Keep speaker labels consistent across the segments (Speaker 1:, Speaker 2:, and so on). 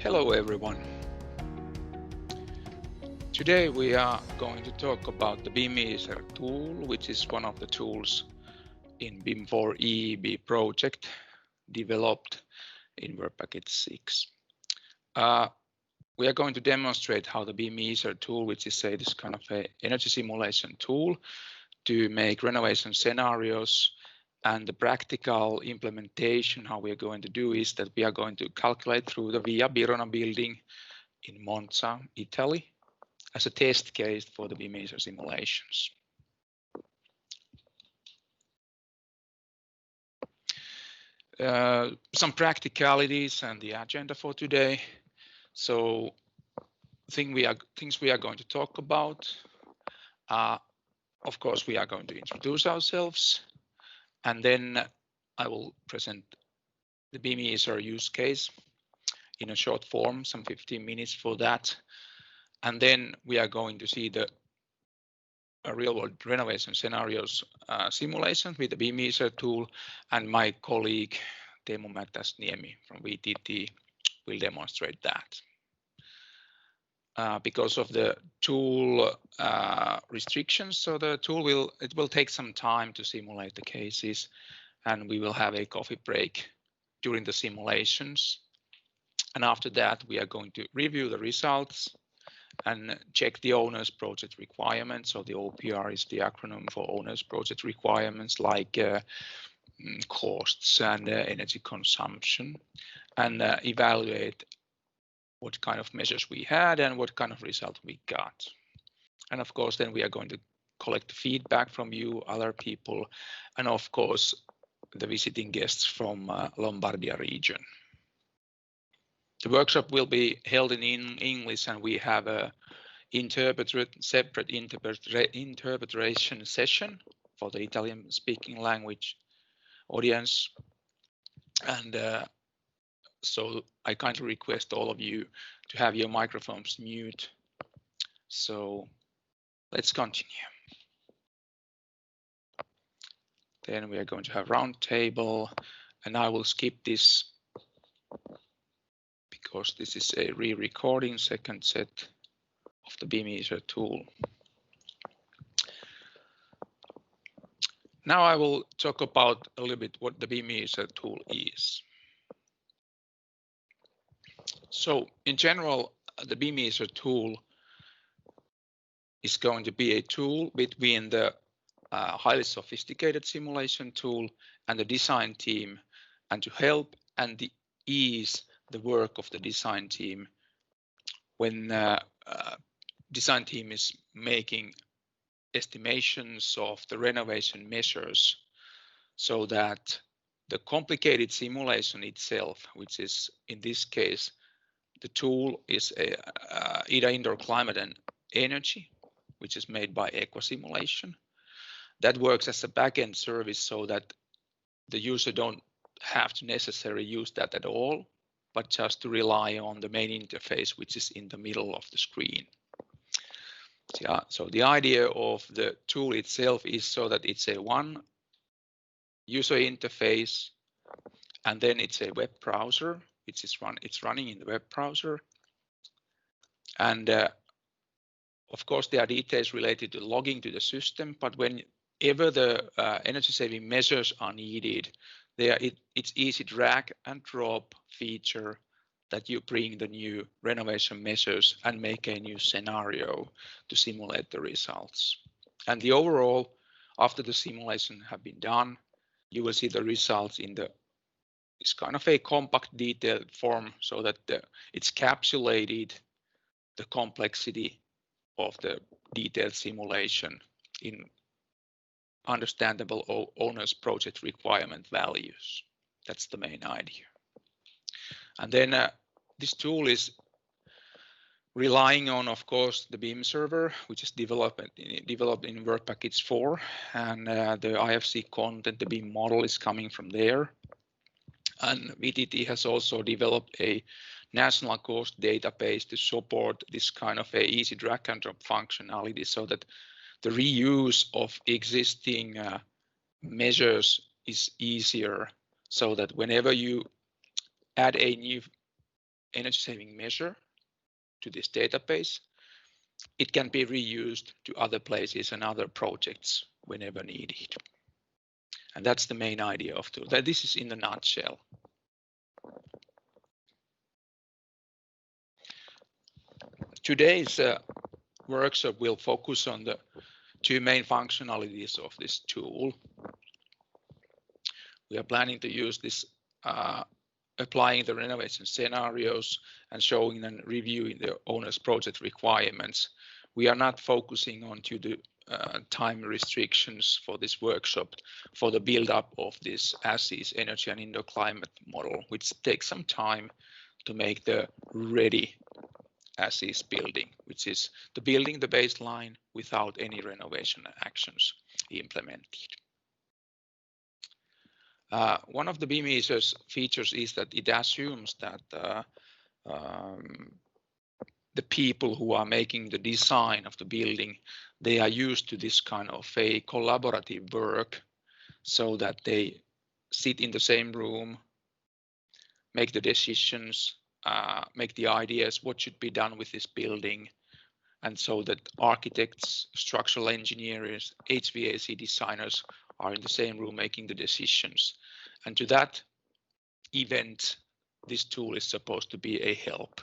Speaker 1: Hello everyone. Today we are going to talk about the BIMeaser tool, which is one of the tools in BIM4EEB project developed in Work Package 6. We are going to demonstrate how the BIMeaser tool, which is this kind of a energy simulation tool to make renovation scenarios, and the practical implementation, how we are going to do is that we are going to calculate through the Via Birona building in Monza, Italy, as a test case for the BIMeaser simulations. Some practicalities and the agenda for today. So things we are going to talk about. Of course, we are going to introduce ourselves, and then I will present the BIMeaser use case in a short form, some 15 minutes for that. And then we are going to see the real-world renovation scenarios simulation with the BIMeaser tool, and my colleague Teemu Mätäsniemi from VTT will demonstrate that. Because of the tool restrictions, so the tool will take some time to simulate the cases, and we will have a coffee break during the simulations. And after that, we are going to review the results and check the owner's project requirements. So the OPR is the acronym for owner's project requirements, like costs and energy consumption, and evaluate what kind of measures we had and what kind of result we got. And of course, then we are going to collect feedback from you, other people, and of course, the visiting guests from Lombardia region. The workshop will be held in English, and we have a separate interpretation session for the Italian-speaking language audience. And so I kindly request all of you to have your microphones mute. So let's continue. Then we are going to have roundtable, and I will skip this because this is a re-recording second set of the BIMeaser tool. Now I will talk about a little bit what the BIMeaser tool is. So in general, the BIMeaser tool is going to be a tool between the highly sophisticated simulation tool and the design team, and to help and ease the work of the design team when design team is making estimations of the renovation measures, so that the complicated simulation itself, which is in this case, the tool is either indoor climate and energy, which is made by Equa Simulation. That works as a backend service so that the user don't have to necessarily use that at all, but just to rely on the main interface, which is in the middle of the screen. Yeah, so the idea of the tool itself is so that it's a one user interface, and then it's a web browser, which is running in the web browser. And of course, there are details related to logging to the system, but whenever the energy saving measures are needed, it's easy drag and drop feature that you bring the new renovation measures and make a new scenario to simulate the results. And the overall, after the simulation have been done, you will see the results in it's kind of a compact detailed form, so that it's capsulated the complexity of the detailed simulation in understandable owner's project requirement values. That's the main idea. And then this tool is relying on, of course, the BIM server, which is developed in Work Package 4, and the IFC content, the BIM model, is coming from there. And VTT has also developed a national cost database to support this kind of a easy drag and drop functionality, so that the reuse of existing measures is easier, so that whenever you add a new energy saving measure to this database, it can be reused to other places and other projects whenever needed. And that's the main idea of tool. That this is in a nutshell. Today's workshop will focus on the two main functionalities of this tool. We are planning to use this applying the renovation scenarios and showing and reviewing the owner's project requirements. We are not focusing on to the time restrictions for this workshop for the build-up of this as-is energy and indoor climate model, which takes some time to make the ready as-is building, which is the building the baseline without any renovation actions implemented. One of the BIMeaser's features is that it assumes that the people who are making the design of the building, they are used to this kind of a collaborative work, so that they sit in the same room, make the decisions, make the ideas, what should be done with this building, and so that architects, structural engineers, HVAC designers are in the same room making the decisions. And to that event, this tool is supposed to be a help.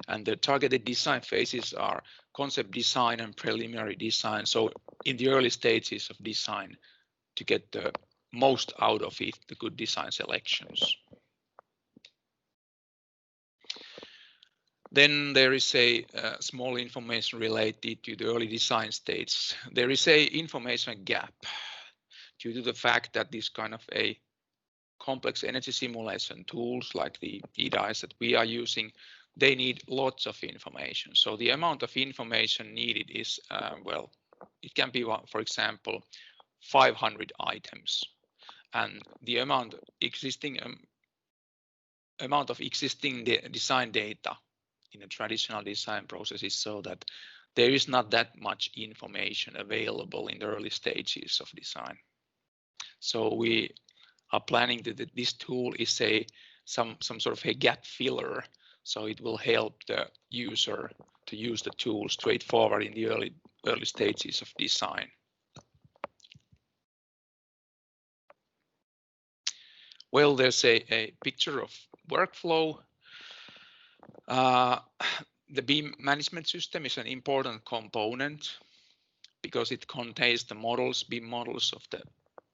Speaker 1: And the targeted design phases are concept design and preliminary design. So in the early stages of design, to get the most out of it, the good design selections. Then there is a small information related to the early design stage. There is a information gap due to the fact that this kind of a complex energy simulation tools like the EDIs that we are using, they need lots of information. So the amount of information needed is, well, it can be, for example, 500 items. And the amount of existing design data in a traditional design process is so that there is not that much information available in the early stages of design. So we are planning that this tool is some sort of a gap filler, so it will help the user to use the tool straightforward in the early stages of design. Well, there's a picture of workflow. The BIM management system is an important component because it contains the models, BIM models of the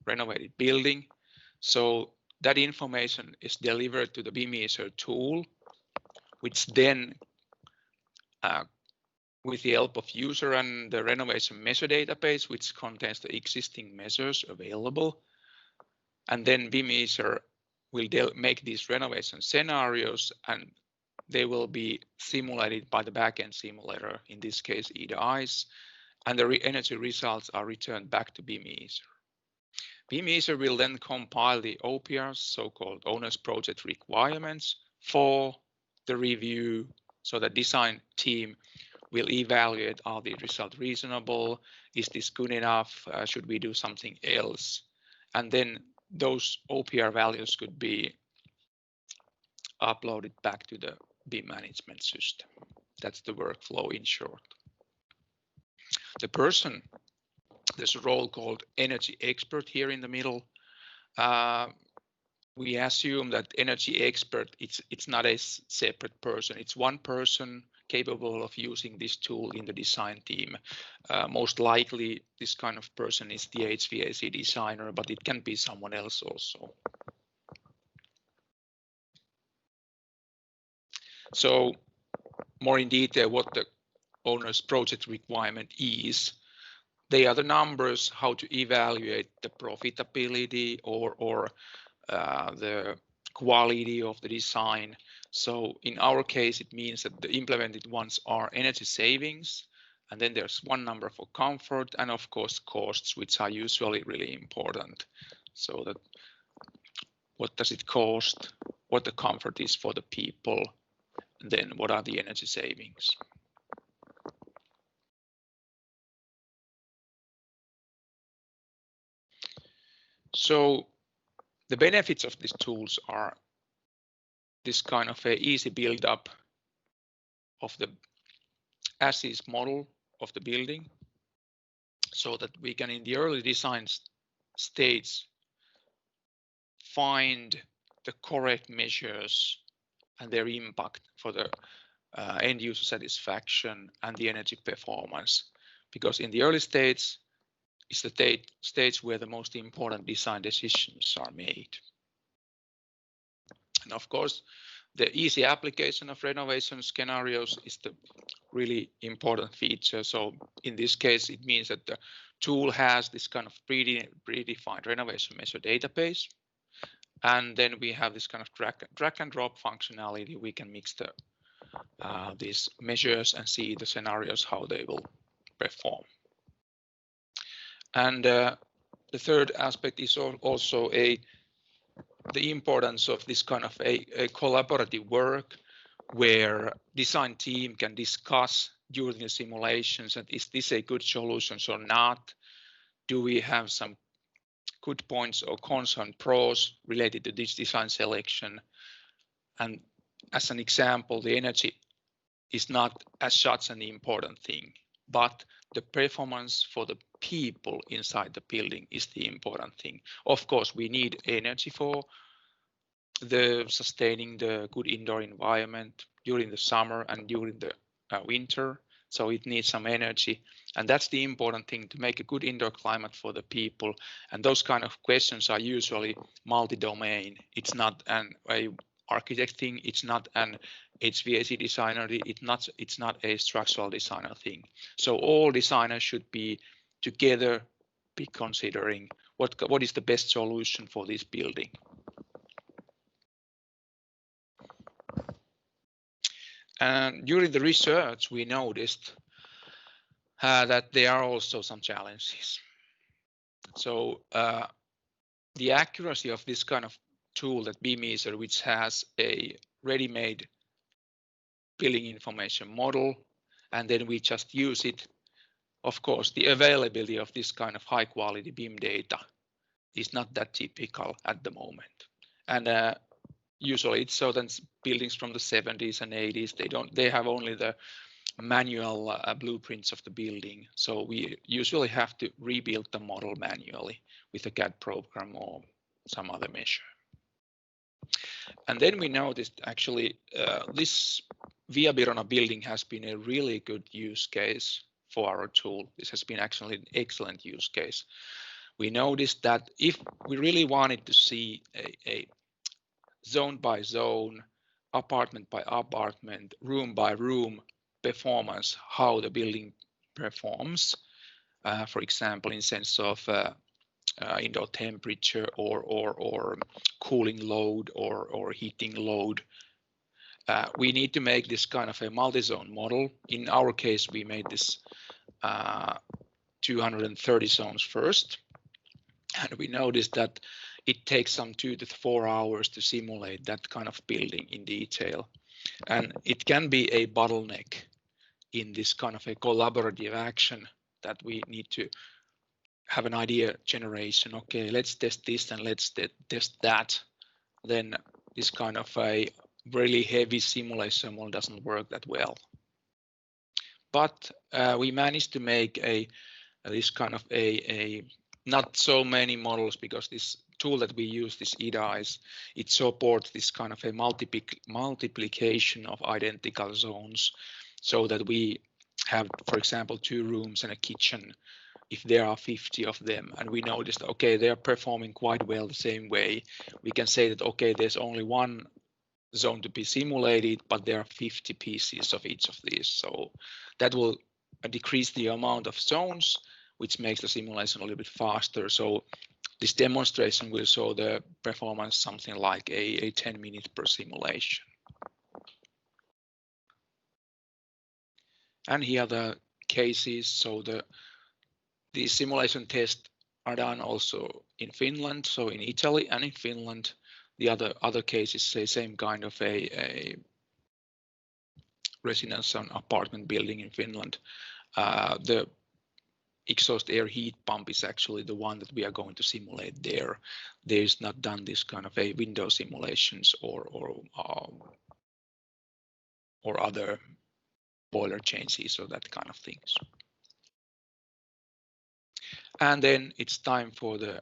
Speaker 1: renovated building. So that information is delivered to the BIMeaser tool, which then, with the help of user and the renovation measure database, which contains the existing measures available, and then BIMeaser will make these renovation scenarios, and they will be simulated by the backend simulator, in this case EDIs, and the energy results are returned back to BIMeaser. BIMeaser will then compile the OPRs, so-called owner's project requirements, for the review, so the design team will evaluate, are the results reasonable, is this good enough, should we do something else? And then those OPR values could be uploaded back to the BIM management system. That's the workflow in short. There's a role called energy expert here in the middle. We assume that energy expert, it's not a separate person. It's one person capable of using this tool in the design team. Most likely, this kind of person is the HVAC designer, but it can be someone else also. So more in detail, what the owner's project requirement is. They are the numbers, how to evaluate the profitability or the quality of the design. So in our case, it means that the implemented ones are energy savings, and then there's one number for comfort, and of course costs, which are usually really important. So that what does it cost, what the comfort is for the people, and then what are the energy savings. So the benefits of these tools are this kind of a easy build up of the as-is model of the building, so that we can in the early design stage find the correct measures and their impact for the end user satisfaction and the energy performance, because in the early stage is the stage where the most important design decisions are made. And of course, the easy application of renovation scenarios is the really important feature. So in this case, it means that the tool has this kind of predefined renovation measure database. And then we have this kind of drag and drop functionality. We can mix these measures and see the scenarios, how they will perform. And the third aspect is also the importance of this kind of a collaborative work, where design team can discuss during the simulations, and is this a good solution or not? Do we have some good points or cons and pros related to this design selection? And as an example, the energy is not as such an important thing, but the performance for the people inside the building is the important thing. Of course, we need energy for the sustaining the good indoor environment during the summer and during the winter. So it needs some energy, and that's the important thing, to make a good indoor climate for the people. And those kind of questions are usually multi-domain. It's not an architect thing. It's not an HVAC designer. It's not a structural designer thing. So all designers should be together, be considering what is the best solution for this building. And during the research, we noticed that there are also some challenges. So the accuracy of this kind of tool, that BIMeaser, which has a ready-made building information model, and then we just use it. Of course, the availability of this kind of high-quality BIM data is not that typical at the moment. And usually it's so that buildings from the 70s and 80s, they have only the manual blueprints of the building. So we usually have to rebuild the model manually with a CAD program or some other measure. And then we noticed actually this Via Birona building has been a really good use case for our tool. This has been actually an excellent use case. We noticed that if we really wanted to see a zone by zone, apartment by apartment, room by room performance, how the building performs, for example, in sense of indoor temperature or cooling load or heating load, we need to make this kind of a multi-zone model. In our case, we made this 230 zones first, and we noticed that it takes some 2 to 4 hours to simulate that kind of building in detail. And it can be a bottleneck in this kind of a collaborative action, that we need to have an idea generation. Okay, let's test this and let's test that. Then this kind of a really heavy simulation model doesn't work that well. But we managed to make this kind of a not so many models, because this tool that we use, this EDA, it supports this kind of a multiplication of identical zones, so that we have, for example, 2 rooms and a kitchen, if there are 50 of them, and we noticed, okay, they are performing quite well the same way. We can say that, okay, there's only one zone to be simulated, but there are 50 pieces of each of these. So that will decrease the amount of zones, which makes the simulation a little bit faster. So this demonstration will show the performance something like a 10 minutes per simulation. And here are the cases. So the simulation tests are done also in Finland, so in Italy and in Finland. The other cases say same kind of a residential apartment building in Finland. The exhaust air heat pump is actually the one that we are going to simulate there. There's not done this kind of a window simulations or other boiler changes or that kind of things. And then it's time for the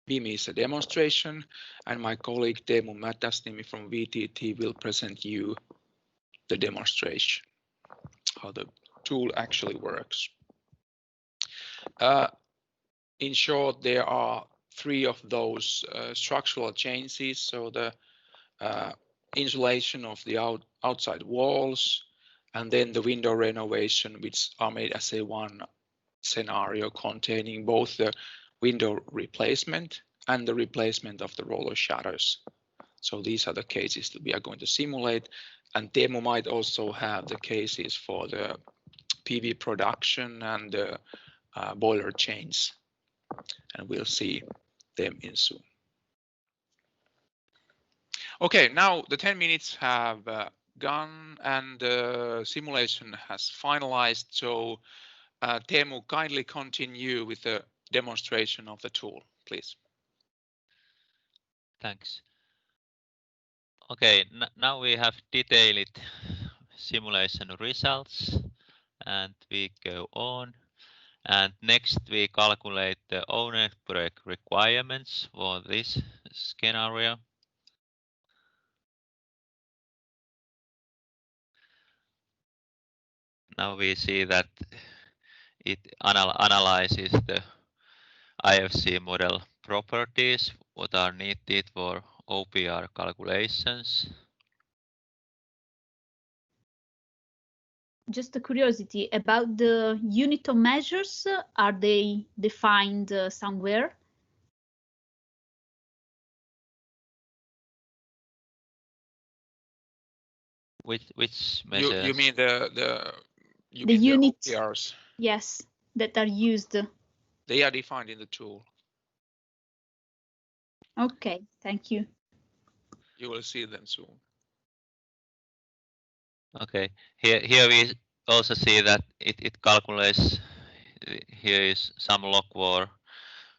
Speaker 1: BIMeaser demonstration, and my colleague Teemu Mätäsniemi from VTT will present you the demonstration, how the tool actually works. In short, there are 3 of those structural changes. So the insulation of the outside walls, and then the window renovation, which are made as a one scenario containing both the window replacement and the replacement of the roller shutters. So these are the cases that we are going to simulate, and Teemu might also have the cases for the PV production and the boiler change, and we'll see them in soon. Okay, now the 10 minutes have gone and the simulation has finalized. So Teemu, kindly continue with the demonstration of the tool, please.
Speaker 2: Thanks. Okay, now we have detailed simulation results, and we go on. And next we calculate the owner project requirements for this scenario. Now we see that it analyzes the IFC model properties, what are needed for OPR calculations.
Speaker 3: Just a curiosity about the unit of measures, are they defined somewhere?
Speaker 2: Which measures?
Speaker 1: You mean the
Speaker 3: units?
Speaker 1: OPRs?
Speaker 3: Yes, that are used.
Speaker 1: They are defined in the tool.
Speaker 3: Okay, thank you.
Speaker 1: You will see them soon.
Speaker 2: Okay, here we also see that it calculates. Here is some log var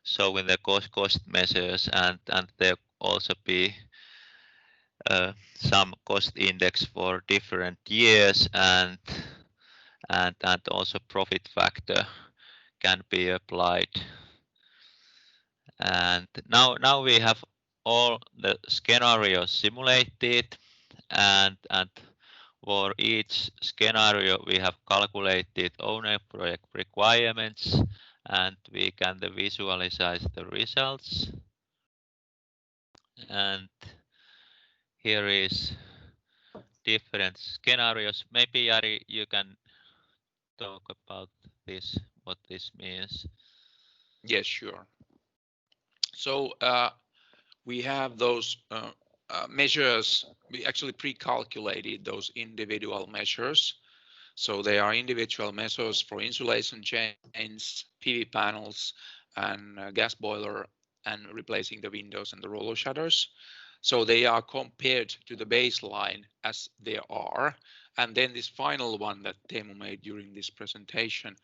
Speaker 2: showing the cost measures, and there also be some cost index for different years, and also profit factor can be applied. And now we have all the scenarios simulated, and for each scenario we have calculated owner project requirements, and we can visualize the results. And here is different scenarios. Maybe Jari, you can talk about this, what this means.
Speaker 1: Yes, sure. So we have those measures. We actually pre-calculated those individual measures. So they are individual measures for insulation chains, PV panels, and gas boiler, and replacing the windows and the roller shutters. So they are compared to the baseline as they are. And then this final one that Teemu made during this presentation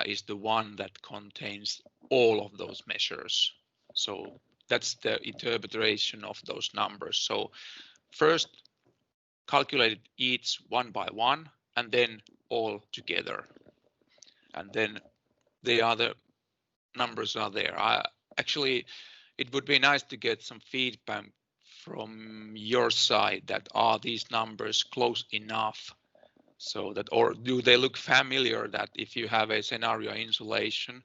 Speaker 1: is the one that contains all of those measures. So that's the interpretation of those numbers. So first calculate each one by one, and then all together. And then the other numbers are there. Actually, it would be nice to get some feedback from your side that are these numbers close enough, so that, or do they look familiar, that if you have a scenario insulation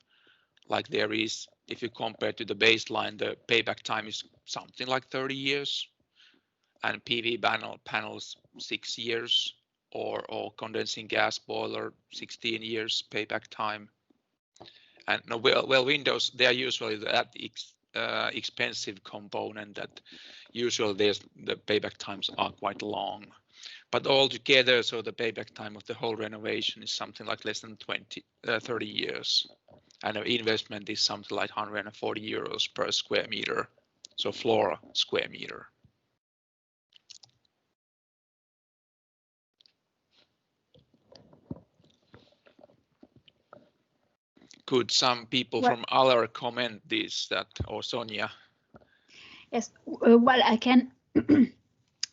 Speaker 1: like there is, if you compare to the baseline, the payback time is something like 30 years, and PV panels 6 years, or condensing gas boiler 16 years payback time. And no, well, windows, they are usually that expensive component that usually the payback times are quite long. But all together, so the payback time of the whole renovation is something like less than 30 years. And the investment is something like 140 euros per square meter, so floor square meter. could some people from Aler comment this, or Sonia?
Speaker 3: Yes, well, I can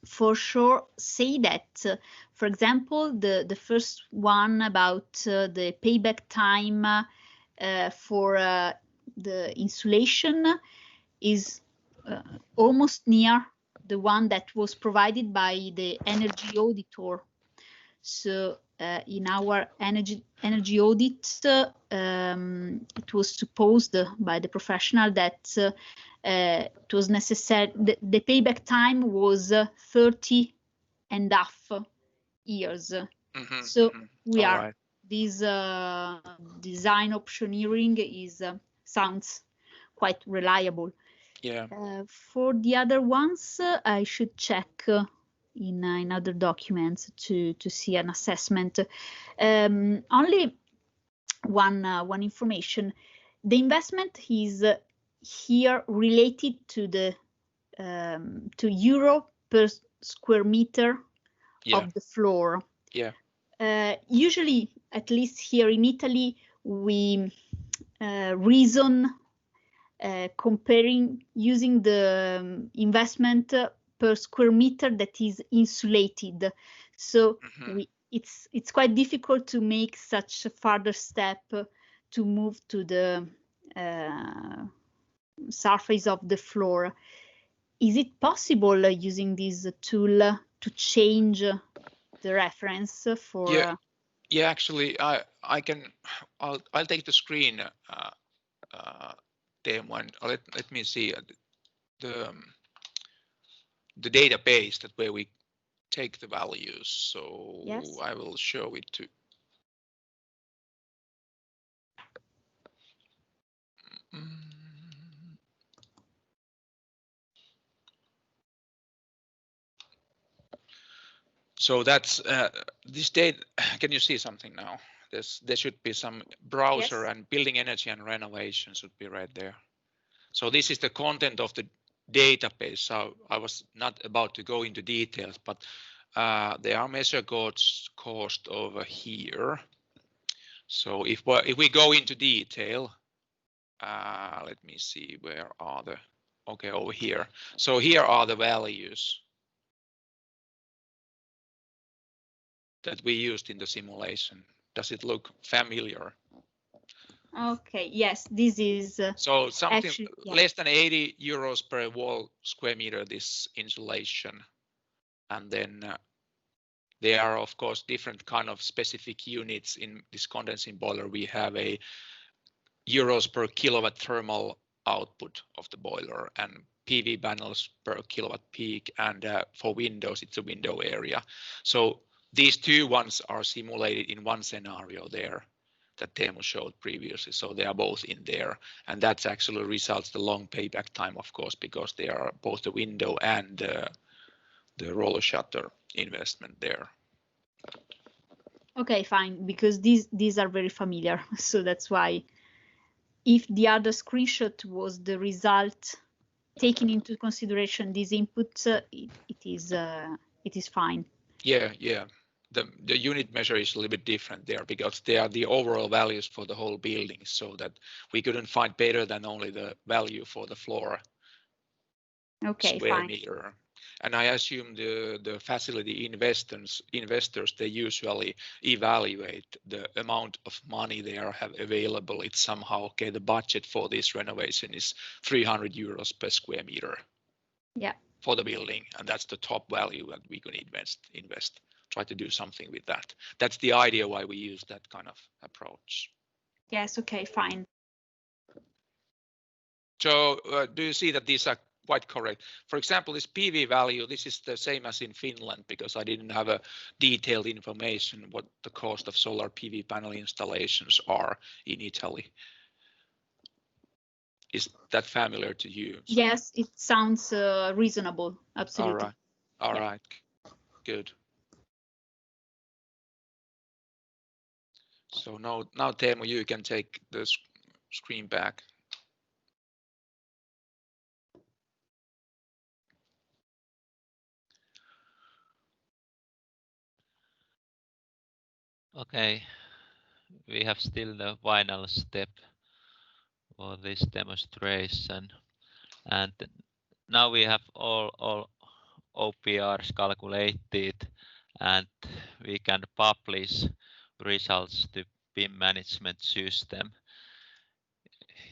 Speaker 3: for sure say that, for example, the first one about the payback time for the insulation is almost near the one that was provided by the energy auditor. So in our energy audit, it was supposed by the professional that it was necessary. The payback time was 30.5 years.
Speaker 1: Mm-hmm,
Speaker 3: So we
Speaker 1: all
Speaker 3: are
Speaker 1: right.
Speaker 3: This design optioneering sounds quite reliable.
Speaker 1: Yeah.
Speaker 3: For the other ones, I should check in other documents to see an assessment. Only one information: the investment is here related to the to euro per square meter of the floor.
Speaker 1: Yeah.
Speaker 3: Usually, at least here in Italy, we reason comparing using the investment per square meter that is insulated. So it's quite difficult to make such a further step to move to the surface of the floor. Is it possible using this tool to change the reference for?
Speaker 1: Yeah, actually, I can. I'll take the screen. Demo and let me see the database that where we take the values. So
Speaker 3: yes.
Speaker 1: I will show it to. So that's this data. Can you see something now? There should be some browser, and building energy and renovation should be right there. So this is the content of the database. So I was not about to go into details, but there are measure cost over here. So if we go into detail, let me see, where are the, okay, over here. So here are the values that we used in the simulation. Does it look familiar?
Speaker 3: Okay, yes, this is
Speaker 1: so something
Speaker 3: actually,
Speaker 1: less than 80 euros per wall square meter, this insulation. And then there are, of course, different kind of specific units in this condensing boiler. We have a euros per kilowatt thermal output of the boiler, and PV panels per kilowatt peak, and for windows, it's a window area. So these two ones are simulated in one scenario there that Teemu showed previously. So they are both in there, and that's actually results the long payback time, of course, because they are both the window and the roller shutter investment there.
Speaker 3: Okay, fine, because these are very familiar, so that's why. If the other screenshot was the result taking into consideration these inputs, it is fine.
Speaker 1: Yeah. The unit measure is a little bit different there because they are the overall values for the whole building, so that we couldn't find better than only the value for the floor. Okay, square
Speaker 3: fine.
Speaker 1: meter. And I assume the facility investors, they usually evaluate the amount of money they have available. It's somehow, okay, the budget for this renovation is 300 euros per square meter.
Speaker 3: Yeah.
Speaker 1: For the building, and that's the top value that we can invest. Try to do something with that. That's the idea why we use that kind of approach.
Speaker 3: Yes, okay, fine.
Speaker 1: So do you see that these are quite correct? For example, this PV value, this is the same as in Finland, because I didn't have a detailed information what the cost of solar PV panel installations are in Italy. Is that familiar to you?
Speaker 3: Yes, it sounds reasonable. Absolutely.
Speaker 1: All right. Good. So now Teemu, you can take the screen back.
Speaker 2: Okay. we have still the final step for this demonstration, and now we have all OPRs calculated, and we can publish results to BIM management system.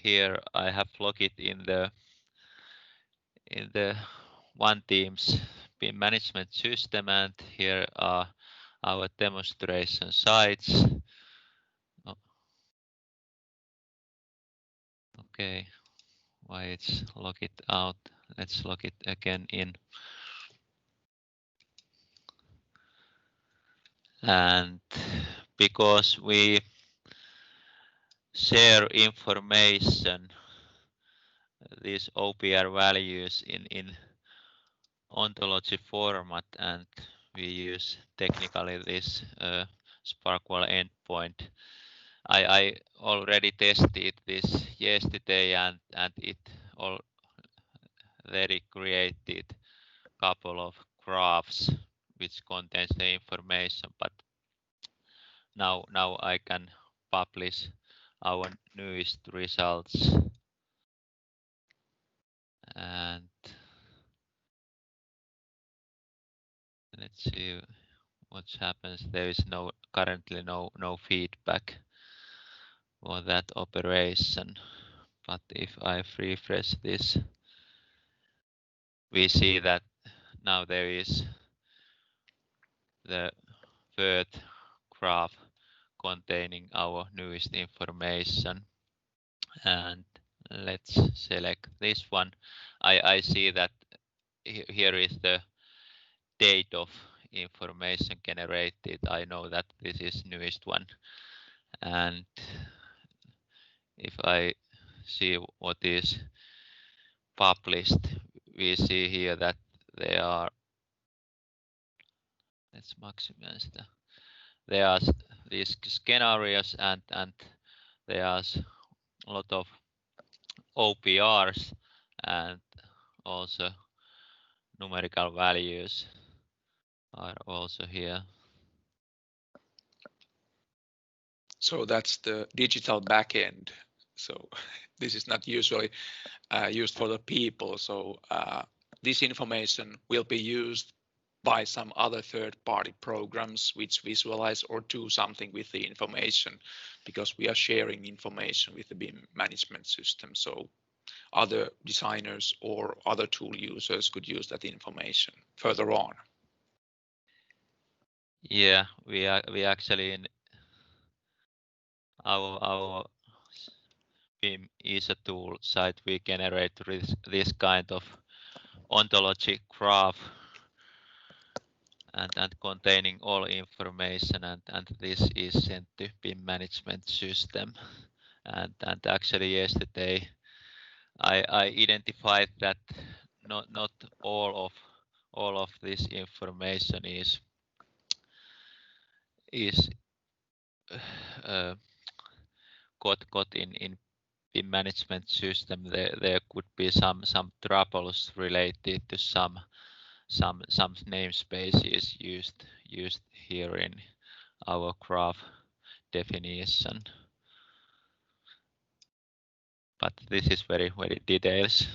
Speaker 2: Here I have logged in the one team's BIM management system, and here are our demonstration sites. Okay, why it's logged out? Let's log it again in. And because we share information, these OPR values in ontology format, and we use technically this SparkWall endpoint. I already tested this yesterday, and it already created a couple of graphs which contains the information, but now I can publish our newest results. And let's see what happens. There is currently no feedback for that operation, but if I refresh this, we see that now there is the third graph containing our newest information, and let's select this one. I see that here is the date of information generated. I know that this is newest one, and if I see what is published, we see here that there are, let's maximize there are these scenarios, and there are a lot of OPRs and also numerical values are also here.
Speaker 1: So that's the digital backend. So this is not usually used for the people. So this information will be used by some other third-party programs which visualize or do something with the information, because we are sharing information with the BIM management system. So other designers or other tool users could use that information further on.
Speaker 2: Yeah, we actually in our BIMeaser tool site, we generate this kind of ontology graph and containing all information, and this is sent to BIM management system. And actually yesterday I identified that not all of this information is got in BIM management system. There could be some troubles related to some namespaces used here in our graph definition. But this is very details.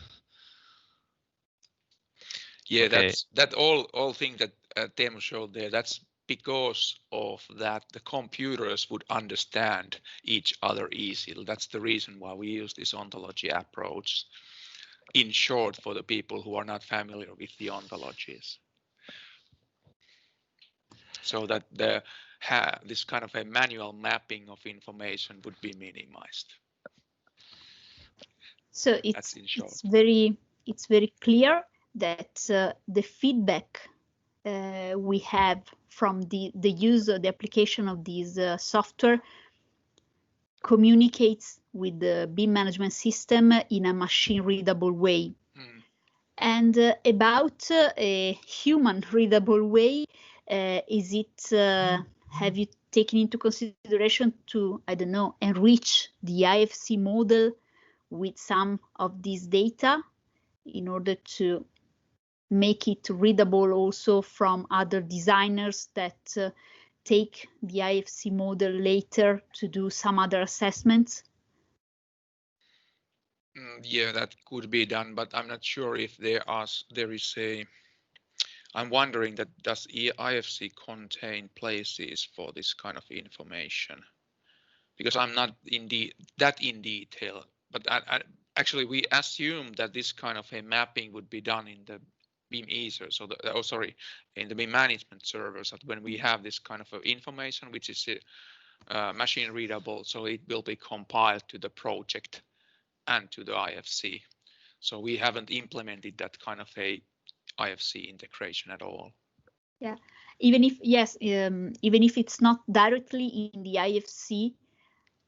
Speaker 1: Yeah,
Speaker 2: okay.
Speaker 1: that all thing that Teemu showed there, that's because of that the computers would understand each other easily. That's the reason why we use this ontology approach. In short, for the people who are not familiar with the ontologies, so that this kind of a manual mapping of information would be minimized.
Speaker 3: So it's very clear that the feedback we have from the use of the application of this software communicates with the BIM management system in a machine readable way. And about a human readable way, is it have you taken into consideration to, I don't know, enrich the IFC model with some of these data in order to make it readable also from other designers that take the IFC model later to do some other assessments?
Speaker 1: Yeah, that could be done, but I'm not sure if there is a. I'm wondering that does IFC contain places for this kind of information? Because I'm not in detail, but actually we assume that this kind of a mapping would be done in the BIMeaser. So in the BIM management servers, that when we have this kind of information which is machine readable, so it will be compiled to the project and to the IFC. So we haven't implemented that kind of a IFC integration at all.
Speaker 3: Yeah, even if even if it's not directly in the IFC,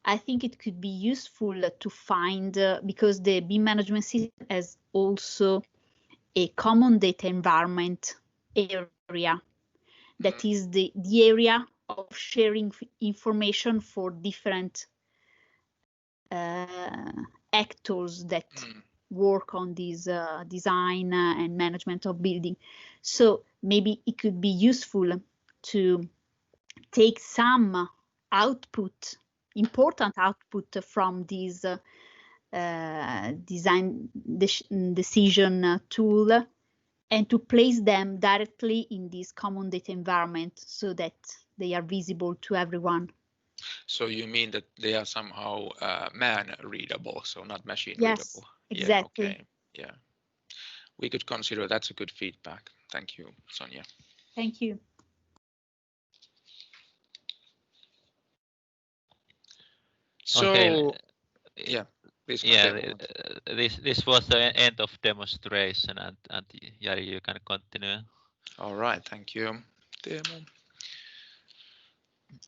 Speaker 3: I think it could be useful to find because the BIM management system has also a common data environment area that is the area of sharing information for different actors that work on this design and management of building. So maybe it could be useful to take some output, important output from this design decision tool, and to place them directly in this common data environment so that they are visible to everyone.
Speaker 1: So you mean that they are somehow man readable, so not machine
Speaker 3: yes,
Speaker 1: readable?
Speaker 3: Exactly.
Speaker 1: Yeah, okay. Yeah, we could consider that's a good feedback. Thank you, Sonia.
Speaker 3: Thank you.
Speaker 1: So
Speaker 2: okay.
Speaker 1: Yeah, please.
Speaker 2: Yeah, this was the end of demonstration, and Jari, you can continue.
Speaker 1: All right, thank you, Teemu.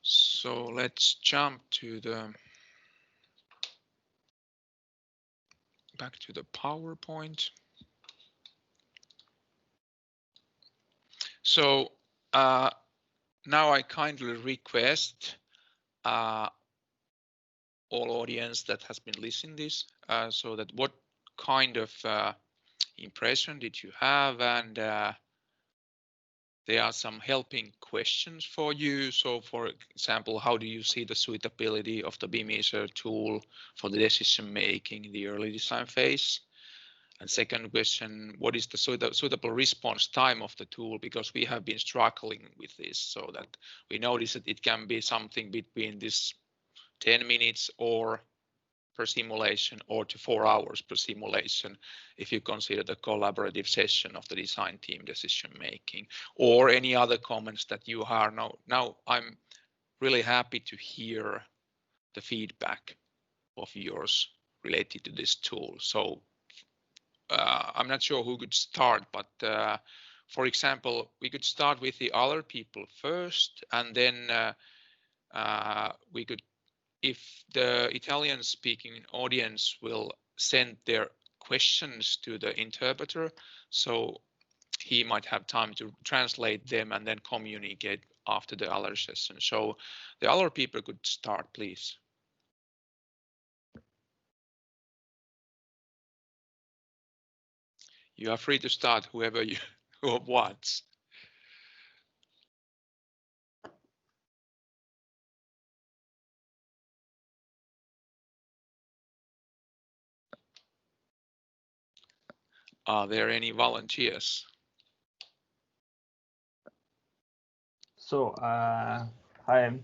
Speaker 1: So let's jump back to the PowerPoint. So now I kindly request all audience that has been listening this, so that what kind of impression did you have, and there are some helping questions for you. So for example, how do you see the suitability of the BIMeaser tool for the decision making in the early design phase? And second question, what is the suitable response time of the tool? Because we have been struggling with this, so that we notice that it can be something between this 10 minutes or per simulation or to 4 hours per simulation, if you consider the collaborative session of the design team decision making, or any other comments that you have. Now I'm really happy to hear the feedback of yours related to this tool. So I'm not sure who could start, but for example, we could start with the other people first, and then we could, if the Italian speaking audience will send their questions to the interpreter, so he might have time to translate them and then communicate after the other session. So the other people could start, please. You are free to start, whoever you wants. Are there any volunteers?
Speaker 4: So, hi.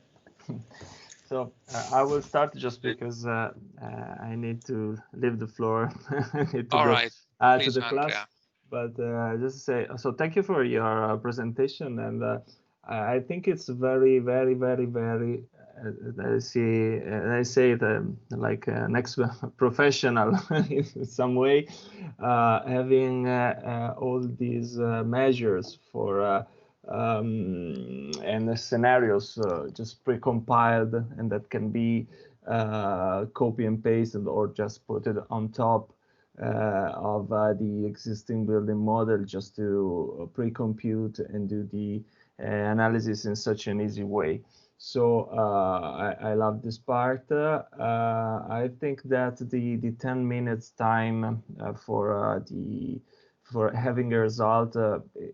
Speaker 4: So I will start just because I need to leave the floor to
Speaker 1: All
Speaker 4: go
Speaker 1: right.
Speaker 4: to the
Speaker 1: Andrea.
Speaker 4: class. But just to say, so thank you for your presentation, and I think it's very, very, very, very. I say it like next professional in some way, having all these measures for. And the scenarios just pre-compiled, and that can be copy and pasted or just put it on top of the existing building model, just to pre-compute and do the analysis in such an easy way. So I love this part. I think that the 10 minutes time for having a result,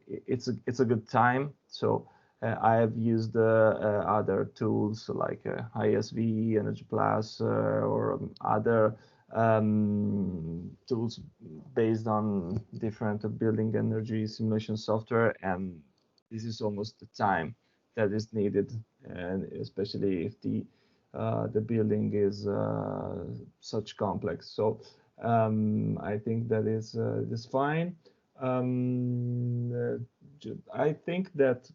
Speaker 4: it's a good time. So I have used other tools like ISV, Energy Plus, or other tools based on different building energy simulation software, and this is almost the time that is needed, and especially if the building is such complex. So I think that is fine. I think that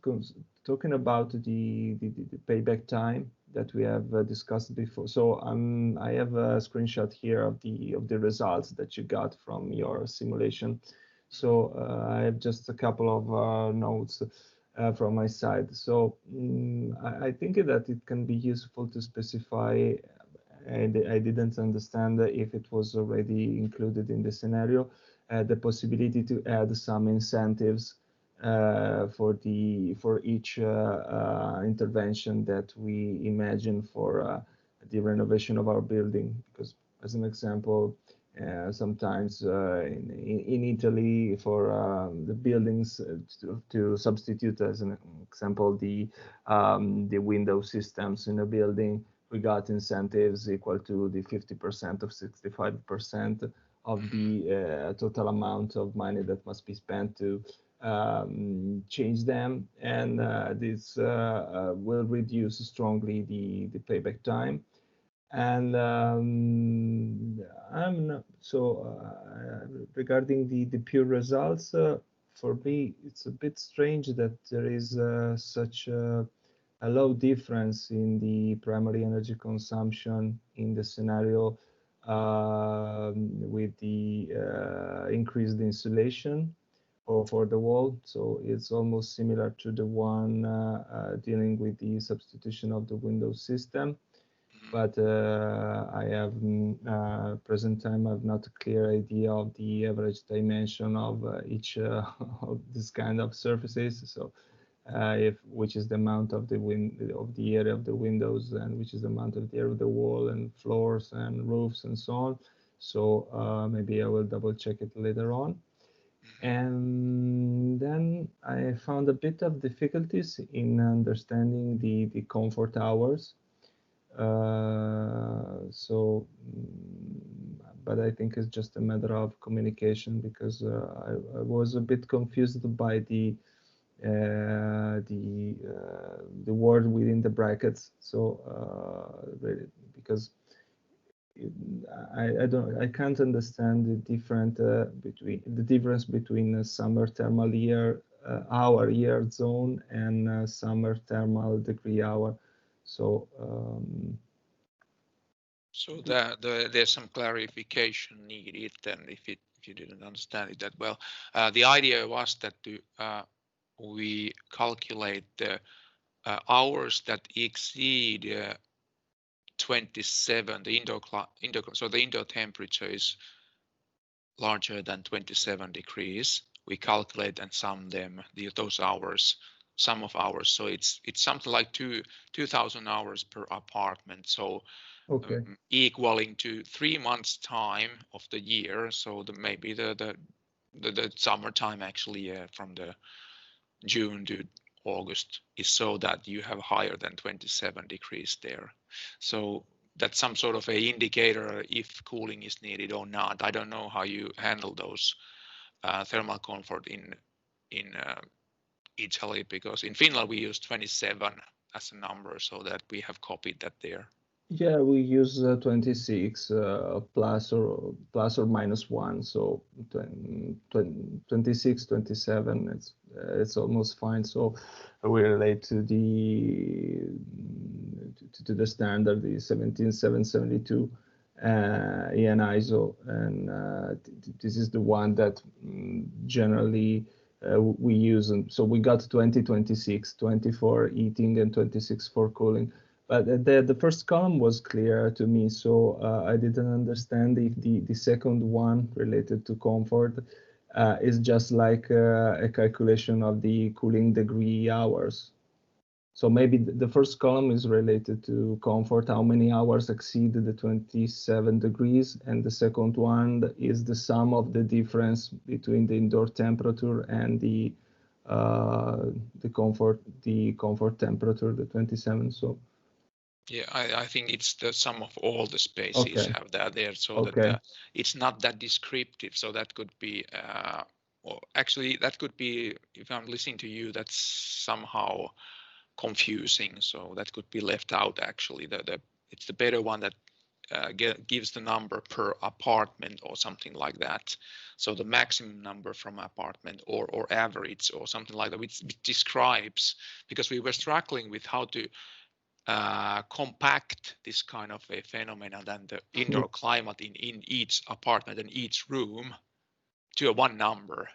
Speaker 4: talking about the payback time that we have discussed before. So I have a screenshot here of the results that you got from your simulation. So I have just a couple of notes from my side. So I think that it can be useful to specify. I didn't understand if it was already included in the scenario, the possibility to add some incentives for each intervention that we imagine for the renovation of our building. Because, as an example, sometimes in Italy, for the buildings, to substitute as an example the window systems in a building, we got incentives equal to the 50% of 65% of the total amount of money that must be spent to change them, and this will reduce strongly the payback time. And I'm not so regarding the pure results. For me, it's a bit strange that there is such a low difference in the primary energy consumption in the scenario with the increased insulation for the wall. So it's almost similar to the one dealing with the substitution of the window system. But I have present time I have not a clear idea of the average dimension of each of this kind of surfaces. So which is the amount of the area of the windows, and which is the amount of the area of the wall and floors and roofs and so on. So maybe I will double check it later on. And then I found a bit of difficulties in understanding the comfort hours. But I think it's just a matter of communication, because I was a bit confused by the word within the brackets. So because I can't understand the difference between a summer thermal hour year zone and summer thermal degree hour. So
Speaker 1: so there's some clarification needed then if you didn't understand it that well. The idea was that we calculate the hours that exceed 27. The so the indoor temperature is larger than 27 degrees. We calculate and sum them, those hours, sum of hours. So it's something like 2,000 hours per apartment. So
Speaker 4: okay.
Speaker 1: Equaling to 3 months time of the year. So maybe the summertime actually from the June to August is so that you have higher than 27 degrees there. So that's some sort of a indicator if cooling is needed or not. I don't know how you handle those thermal comfort in Italy, because in Finland we use 27 as a number, so that we have copied that there.
Speaker 4: Yeah, we use 26 plus or minus 1, so 26, 27. It's almost fine. So we relate to the standard, the 17772 EN ISO, and this is the one that generally we use. And so we got 20, 26, 20 for heating and 26 for cooling. But the first column was clear to me, so I didn't understand if the second one related to comfort is just like a calculation of the cooling degree hours. So maybe the first column is related to comfort, how many hours exceed the 27 degrees, and the second one is the sum of the difference between the indoor temperature and the the comfort temperature, the 27. So
Speaker 1: yeah, I think it's the sum of all the species have that there, so that it's not that descriptive. So that could be, or actually that could be, if I'm listening to you, that's somehow confusing. So that could be left out. Actually, it's the better one that gives the number per apartment or something like that. So the maximum number from apartment or average or something like that, which describes, because we were struggling with how to compact this kind of a phenomenon than the indoor climate in each apartment and each room to a one number.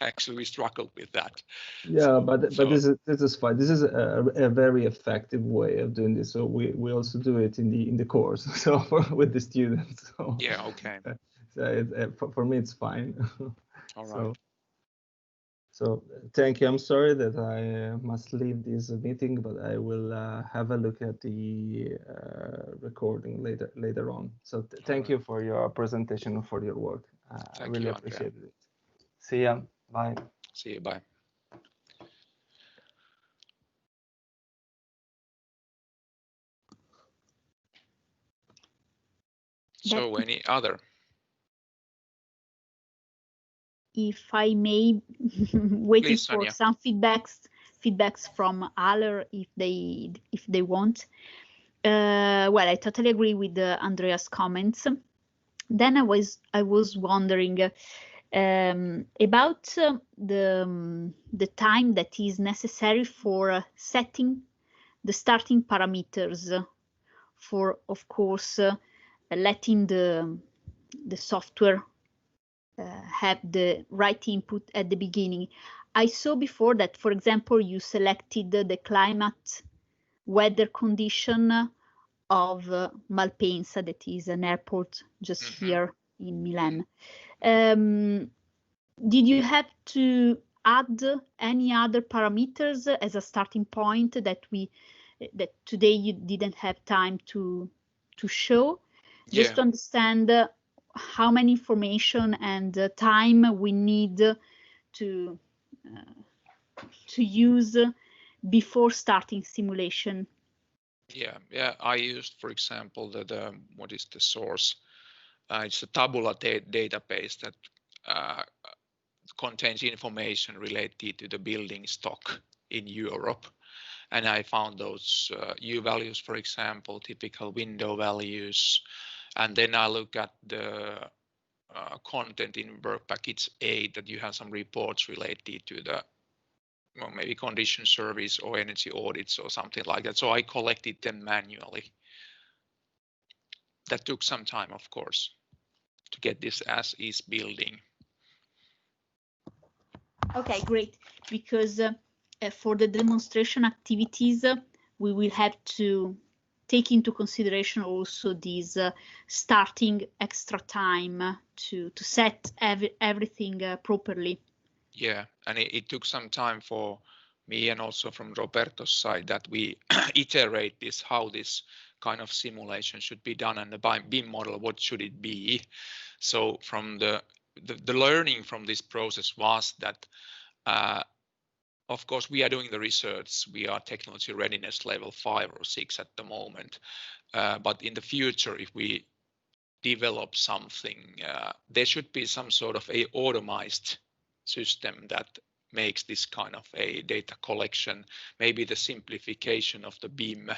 Speaker 1: Actually, we struggled with that.
Speaker 4: Yeah,
Speaker 1: so,
Speaker 4: but this is fine. This is a very effective way of doing this. So we also do it in the course. So with the students. So,
Speaker 1: yeah. Okay.
Speaker 4: So for me, it's fine.
Speaker 1: All right.
Speaker 4: So thank you. I'm sorry that I must leave this meeting, but I will have a look at the recording later on. So thank you for your presentation and for your work. I really appreciate it. See ya. Bye.
Speaker 1: See you. Bye. So any other?
Speaker 3: If I may, waiting
Speaker 1: Please,
Speaker 3: for
Speaker 1: Sonia.
Speaker 3: some feedbacks from Aler if they want. Well, I totally agree with Andrea's comments. Then I was wondering about the time that is necessary for setting the starting parameters for, of course, letting the software have the right input at the beginning. I saw before that, for example, you selected the climate weather condition of Malpensa, that is an airport just here in Milan. Did you have to add any other parameters as a starting point that today you didn't have time to show? Just to understand how many information and time we need to use before starting simulation.
Speaker 1: Yeah. I used, for example, what is the source? It's a tabular database that contains information related to the building stock in Europe. And I found those U values, for example, typical window values. And then I look at the content in work package 8 that you have some reports related to the maybe condition service or energy audits or something like that. So I collected them manually. That took some time, of course, to get this as is building.
Speaker 3: Okay, great. Because for the demonstration activities, we will have to take into consideration also this starting extra time to set everything properly.
Speaker 1: Yeah, and it took some time for me and also from Roberto's side that we iterate this, how this kind of simulation should be done, and the BIM model, what should it be? So from the learning from this process was that of course, we are doing the research. We are technology readiness level 5 or 6 at the moment. But in the future, if we develop something, there should be some sort of a automized system that makes this kind of a data collection, maybe the simplification of the BIM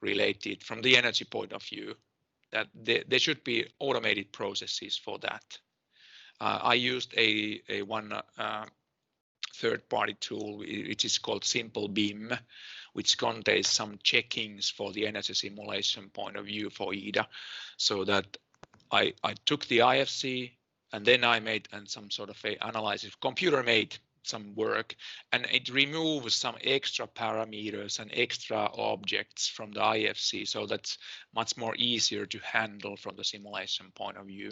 Speaker 1: related from the energy point of view, that there should be automated processes for that. I used a one third-party tool, which is called Simple BIM, which contains some checkings for the energy simulation point of view for EDA. So that I took the IFC and then I made some sort of a analysis, computer made some work, and it removes some extra parameters and extra objects from the IFC. So that's much more easier to handle from the simulation point of view.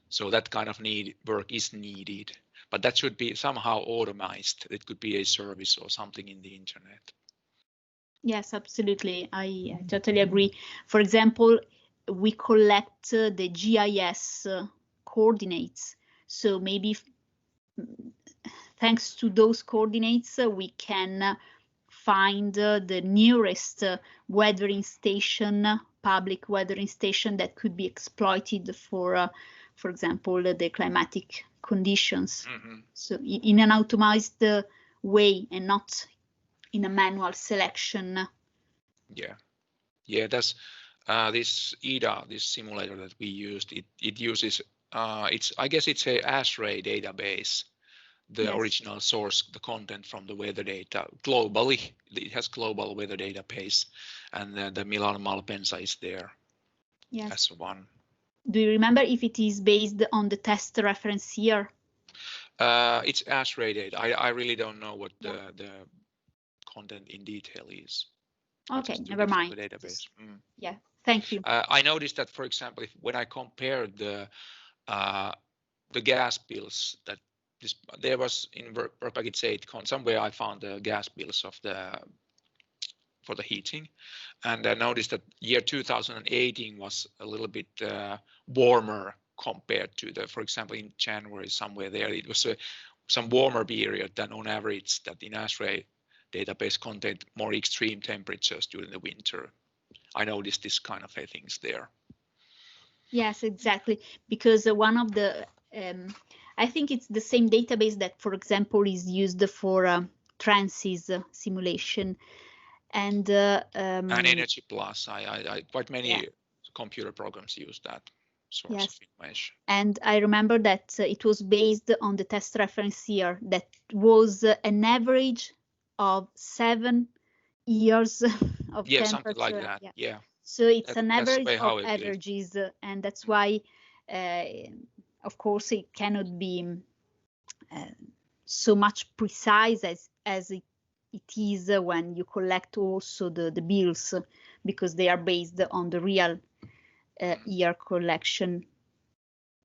Speaker 1: So that kind of work is needed. But that should be somehow automized. It could be a service or something in the internet.
Speaker 3: Yes, absolutely. I totally agree. For example, we collect the GIS coordinates. So maybe thanks to those coordinates, we can find the nearest weathering station, public weathering station that could be exploited for example, the climatic conditions. So in an automated way and not in a manual selection.
Speaker 1: Yeah, that's this EDA, this simulator that we used. It uses I guess it's a ASRAE database, the original source, the content from the weather data globally. It has global weather database, and the Milano Malpensa is there as one.
Speaker 3: Do you remember if it is based on the test reference year?
Speaker 1: It's ASRAE data. I really don't know what the content in detail is.
Speaker 3: Okay, never mind.
Speaker 1: The database.
Speaker 3: Yeah, thank you.
Speaker 1: I noticed that, for example, when I compared the gas bills, that there was in per package 8 somewhere I found the gas bills of for the heating, and I noticed that year 2018 was a little bit warmer compared to for example, in January somewhere there, it was some warmer period than on average that in ASRAE database contained more extreme temperatures during the winter. I noticed this kind of things there.
Speaker 3: Yes, exactly, because one of the I think it's the same database that, for example, is used for Transys simulation and
Speaker 1: Energy Plus. I quite many computer programs use that source of information.
Speaker 3: And I remember that it was based on the test reference year that was an average of 7 years of temperature.
Speaker 1: Something like that. Yeah.
Speaker 3: So it's an average of averages, and that's why, of course, it cannot be so much precise as it is when you collect also the bills, because they are based on the real year collection.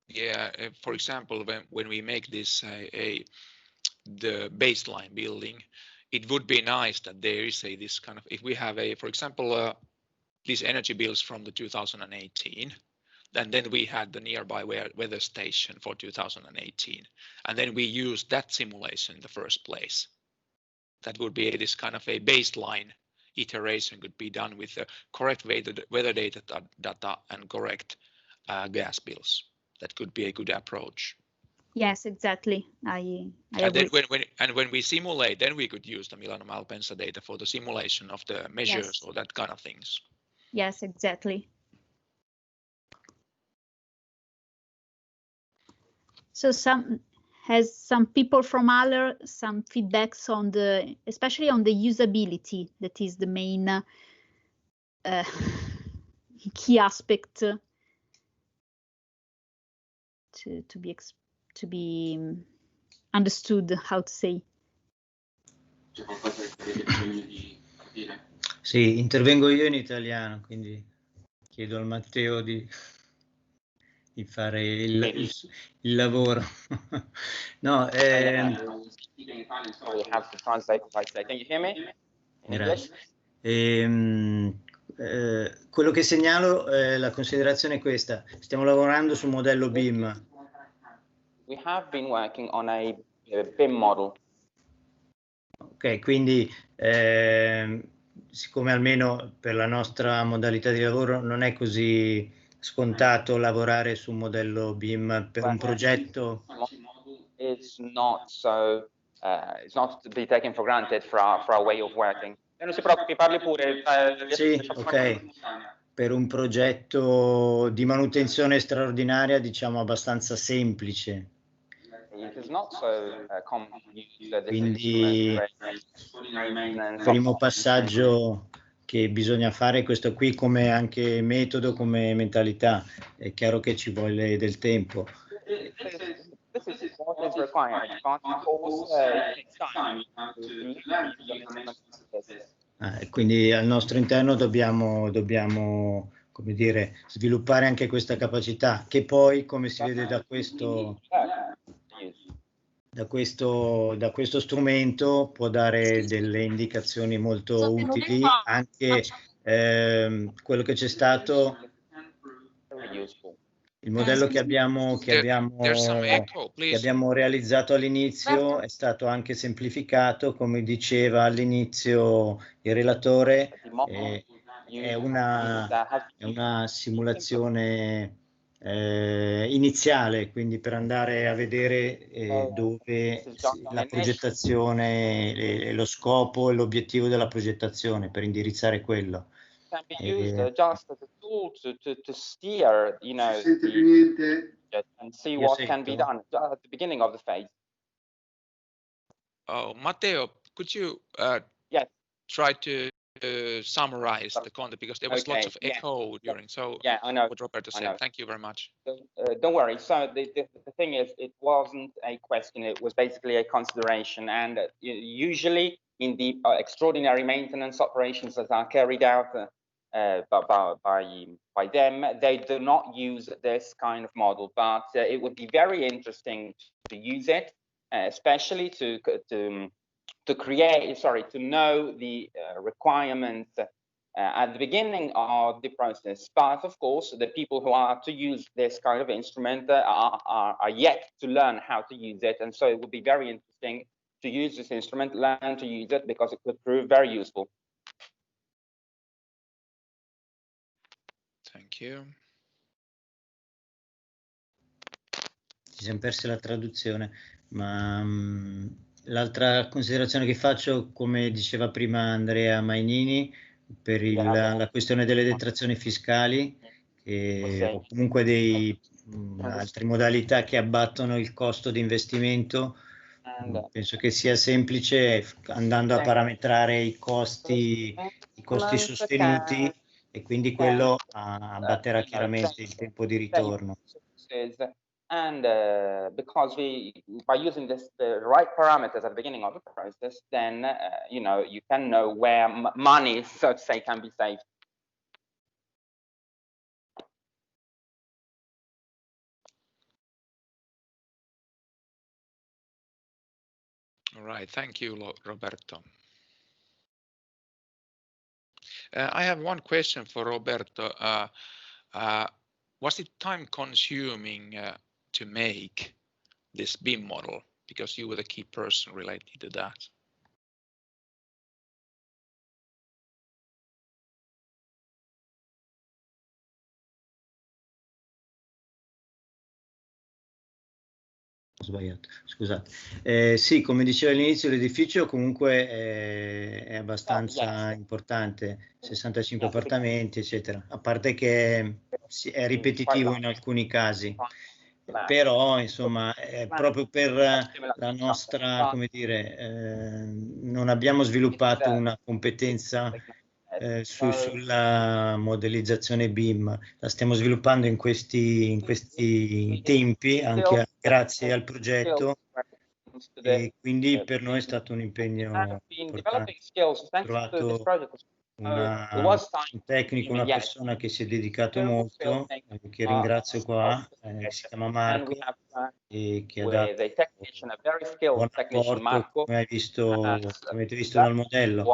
Speaker 1: Yeah, for example, when we make this the baseline building, it would be nice that there is this kind of, if we have for example, these energy bills from the 2018, and then we had the nearby weather station for 2018, and then we used that simulation in the first place. That would be this kind of a baseline iteration could be done with the correct weather data and correct gas bills. That could be a good approach.
Speaker 3: Yes, exactly. I
Speaker 1: and then when we simulate, then we could use the Milano Malpensa data for the simulation of the measures or that kind of things.
Speaker 3: Yes, exactly. So some people from Aler some feedbacks on especially on the usability, that is the main key aspect to be understood, how to say.
Speaker 5: Sì, intervengo io in italiano, quindi chiedo al Matteo di fare il lavoro. No, quello che segnalo, la considerazione è questa: stiamo lavorando sul modello BIM.
Speaker 6: We have been working on a BIM model.
Speaker 5: Ok, quindi siccome almeno per la nostra modalità di lavoro non è così scontato lavorare su un modello BIM per un progetto.
Speaker 6: It's not to be taken for granted for our way of working. Non si preoccupi, parli pure.
Speaker 5: Sì, ok. Per un progetto di manutenzione straordinaria, diciamo abbastanza semplice. Quindi il primo passaggio che bisogna fare è questo qui, come anche metodo, come mentalità. È chiaro che ci vuole del tempo. Quindi al nostro interno dobbiamo come dire, sviluppare anche questa capacità, che poi, come si vede da questo strumento, può dare delle indicazioni molto utili. Anche quello che c'è stato, il Il modello che abbiamo realizzato all'inizio è stato anche semplificato, come diceva all'inizio il relatore, è una simulazione iniziale, quindi per andare a vedere dove la progettazione, lo scopo e l'obiettivo della progettazione, per indirizzare quello.
Speaker 6: Can be used just as a tool to steer, you know, and see what can be done at the beginning of the phase.
Speaker 1: Oh, Matteo, could you
Speaker 6: yes.
Speaker 1: try to summarize the content, because there was lots of echo during. So
Speaker 6: yeah, I know
Speaker 1: what Roberto said. Thank you very much.
Speaker 6: Don't worry. So the thing is, it wasn't a question. It was basically a consideration, and usually in the extraordinary maintenance operations that are carried out by them, they do not use this kind of model, but it would be very interesting to use it, especially to know the requirements at the beginning of the process. But of course, the people who are to use this kind of instrument are yet to learn how to use it, and so it would be very interesting to use this instrument, learn to use it, because it could prove very useful.
Speaker 1: Thank you.
Speaker 5: Ci siamo persi la traduzione, ma l'altra considerazione che faccio, come diceva prima Andrea Mainini, per la questione delle detrazioni fiscali o comunque altre modalità che abbattono il costo di investimento, penso che sia semplice, andando a parametrare i costi sostenuti, e quindi quello abbatterà chiaramente il tempo di ritorno.
Speaker 6: And because by using the right parameters at the beginning of the process, then you can know where money, so to say, can be saved.
Speaker 1: All right, thank you, Roberto. I have one question for Roberto. Was it time-consuming to make this BIM model, because you were the key person related to that?
Speaker 5: Sbagliato, scusate. Sì, come dicevo all'inizio, l'edificio comunque è abbastanza importante, 65 appartamenti, eccetera, a parte che è ripetitivo in alcuni casi, però insomma proprio per la nostra, come dire, non abbiamo sviluppato una competenza sulla modellizzazione BIM, la stiamo sviluppando in questi tempi, anche grazie al progetto, e quindi per noi è stato un impegno importante. Ho trovato un tecnico, una persona che si è dedicato molto, che ringrazio qua, che si chiama Marco, e che ha dato buon apporto, come avete visto dal modello.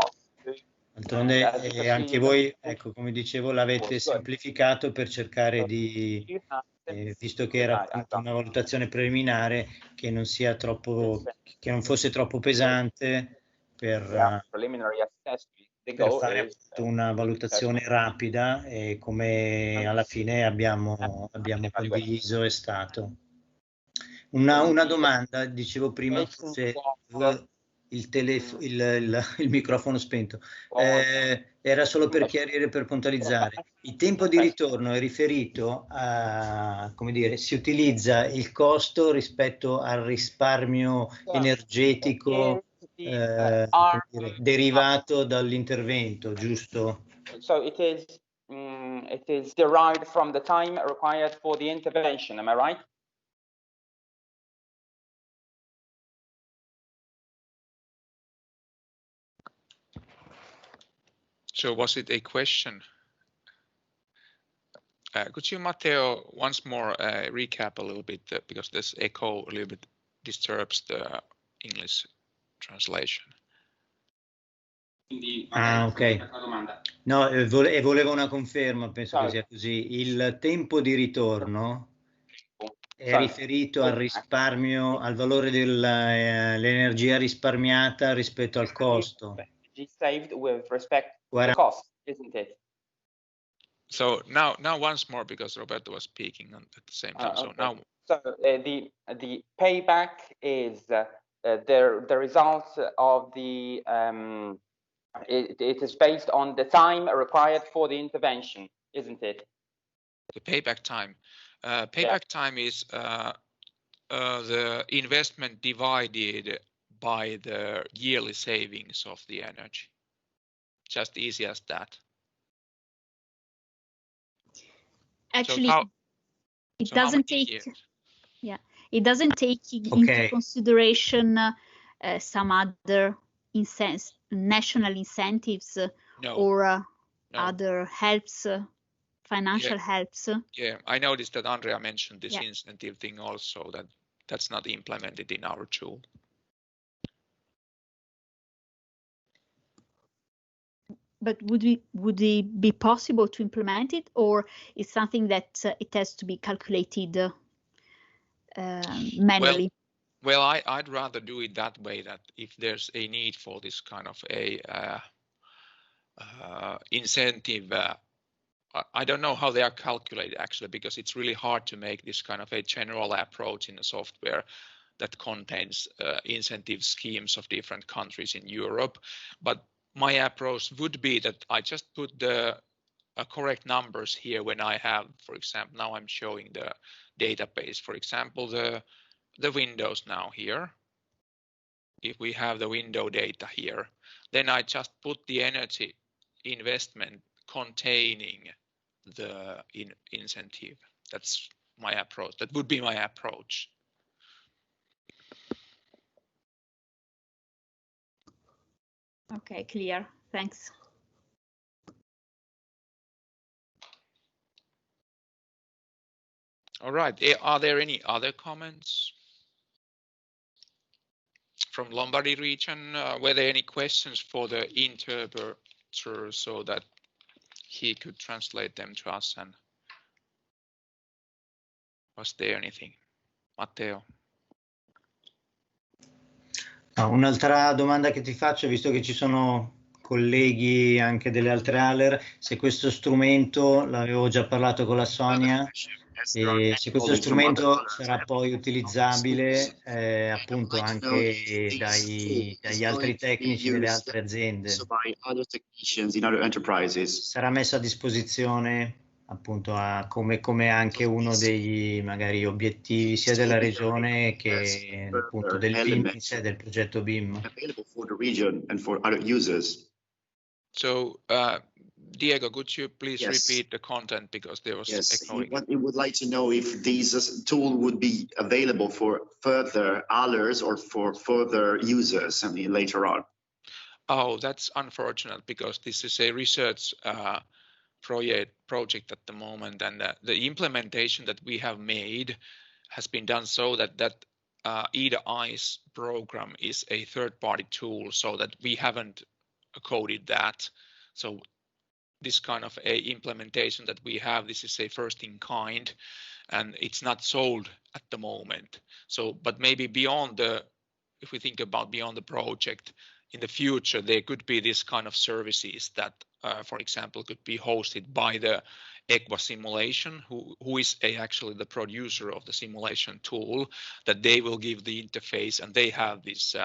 Speaker 5: D'altronde anche voi, ecco, come dicevo, l'avete semplificato per cercare di, visto che era appunto una valutazione preliminare, che non sia troppo, che non fosse troppo pesante per fare una valutazione rapida, e come alla fine abbiamo condiviso è stato. Una domanda, dicevo prima, se il microfono spento, era solo per chiarire, per puntualizzare. Il tempo di ritorno è riferito a, come dire, si utilizza il costo rispetto al risparmio energetico derivato dall'intervento, giusto?
Speaker 6: So it is derived from the time required for the intervention, am I right?
Speaker 1: So was it a question? Could you, Matteo, once more recap a little bit, because this echo a little bit disturbs the English translation.
Speaker 5: Ok. No, volevo una conferma, penso che sia così. Il tempo di ritorno È riferito al risparmio, al valore dell'energia risparmiata rispetto al costo.
Speaker 6: Saved with respect to the cost, isn't it?
Speaker 1: So now once more, because Roberto was speaking at the same time. So
Speaker 6: Okay.
Speaker 1: now.
Speaker 6: So the payback is the result of the it is based on the time required for the intervention, isn't it?
Speaker 1: The payback time. Payback time is the investment divided by the yearly savings of the energy. Just easy as that.
Speaker 3: Actually,
Speaker 1: so
Speaker 3: it doesn't take.
Speaker 1: Years?
Speaker 3: Yeah, it doesn't take into consideration some other national incentives or other helps, financial helps.
Speaker 1: Yeah, I noticed that Andrea mentioned this incentive thing also, that's not implemented in our tool.
Speaker 3: But would it be possible to implement it, or is something that it has to be calculated manually?
Speaker 1: Well, I'd rather do it that way, that if there's a need for this kind of a incentive, I don't know how they are calculated actually, because it's really hard to make this kind of a general approach in a software that contains incentive schemes of different countries in Europe. But my approach would be that I just put the correct numbers here when I have, for example, now I'm showing the database, for example, the windows now here. If we have the window data here, then I just put the energy investment containing the incentive. That's my approach. That would be my approach.
Speaker 3: Okay, clear. Thanks.
Speaker 1: All right. Are there any other comments from Lombardy region? Were there any questions for the interpreter so that he could translate them to us? And was there anything? Matteo?
Speaker 5: Un'altra domanda che ti faccio, visto che ci sono colleghi anche delle altre Aler, se questo strumento, l'avevo già parlato con la Sonia, e se questo strumento sarà poi utilizzabile appunto anche dagli altri tecnici delle altre aziende. Sarà messo a disposizione appunto come anche uno dei magari obiettivi sia della regione che appunto del BIM e del progetto BIM.
Speaker 1: So Diego, could you please repeat the content, because there was echoing?
Speaker 7: He would like to know if this tool would be available for further Alers or for further users later on.
Speaker 1: Oh, that's unfortunate, because this is a research project at the moment, and the implementation that we have made has been done so that EDA-ICE program is a third-party tool, so that we haven't coded that. So this kind of a implementation that we have, this is a first in kind, and it's not sold at the moment. So, but maybe beyond if we think about beyond the project, in the future, there could be this kind of services that, for example, could be hosted by the EQUA simulation, who is actually the producer of the simulation tool, that they will give the interface, and they have this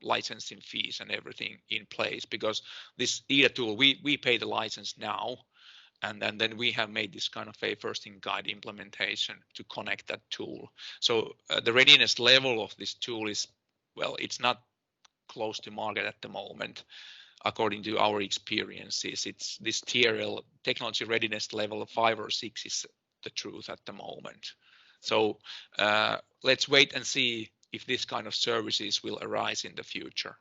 Speaker 1: licensing fees and everything in place, because this EDA tool, we pay the license now, and then we have made this kind of a first in guide implementation to connect that tool. So the readiness level of this tool is, well, it's not close to market at the moment. According to our experiences, it's this TRL, technology readiness level of 5 or 6 is the truth at the moment. So let's wait and see if this kind of services will arise in the future.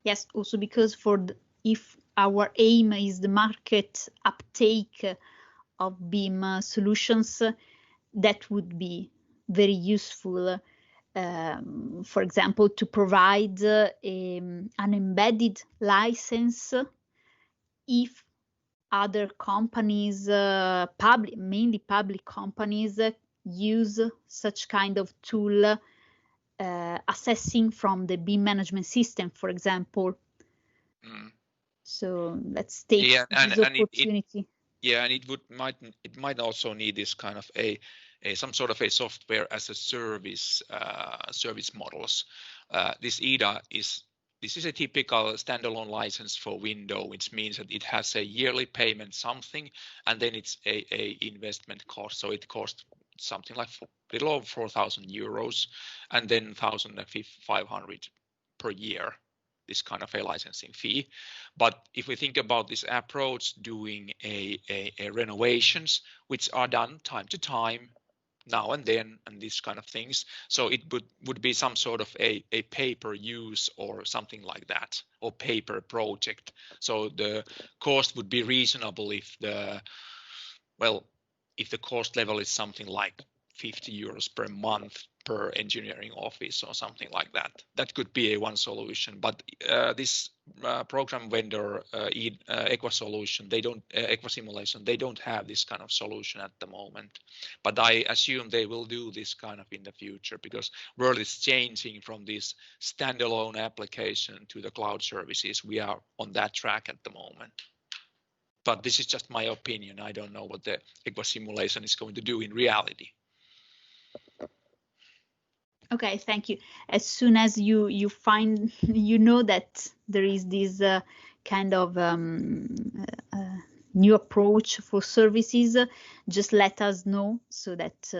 Speaker 3: Yes, also because if our aim is the market uptake of BIM solutions, that would be very useful for example, to provide an embedded license if other companies, mainly public companies, use such kind of tool, assessing from the BIM management system, for example. So let's take this opportunity.
Speaker 1: And it might also need this kind of some sort of a software as a service service models. This EDA is a typical standalone license for Windows, which means that it has a yearly payment something, and then it's a investment cost. So it costs something like below 4,000 euros, and then 1,500 per year, this kind of a licensing fee. But if we think about this approach, doing a renovations, which are done time to time, now and then, and these kind of things, so it would be some sort of a pay-per use or something like that, or pay-per project. So the cost would be reasonable if the cost level is something like 50 euros per month per engineering office or something like that. That could be a one solution, but this program vendor Equa solution, Equa Simulation, they don't have this kind of solution at the moment. But I assume they will do this kind of in the future, because world is changing from this standalone application to the cloud services. We are on that track at the moment. But this is just my opinion. I don't know what the Equa Simulation is going to do in reality.
Speaker 3: Okay, thank you. As soon as you find, that there is this kind of new approach for services, just let us know, so that,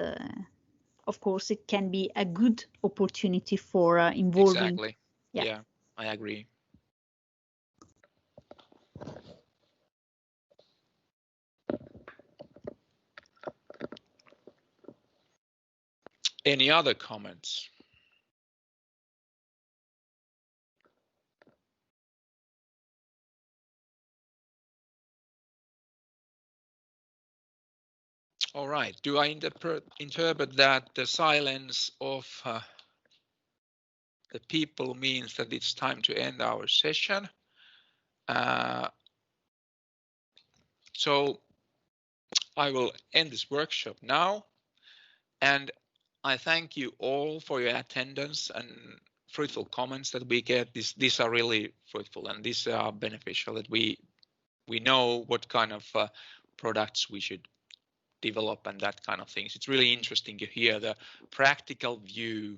Speaker 3: of course, it can be a good opportunity for involving.
Speaker 1: Exactly. Yeah, I agree. Any other comments? All right. Do I interpret that the silence of the people means that it's time to end our session? So I will end this workshop now, and I thank you all for your attendance and fruitful comments that we get. These are really fruitful, and these are beneficial, that we know what kind of products we should develop and that kind of things. It's really interesting to hear the practical view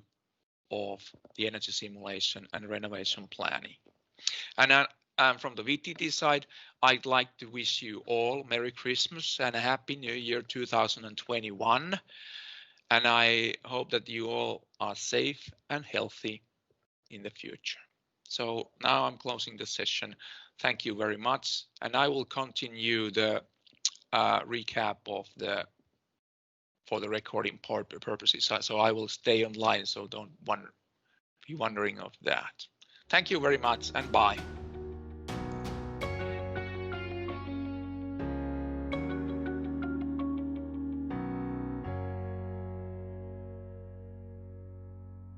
Speaker 1: of the energy simulation and renovation planning. And from the VTT side, I'd like to wish you all Merry Christmas and a Happy New Year 2021. And I hope that you all are safe and healthy in the future. So now I'm closing the session. Thank you very much. And I will continue the recap of for the recording purposes. So I will stay online, so don't be wondering of that. Thank you very much, and bye.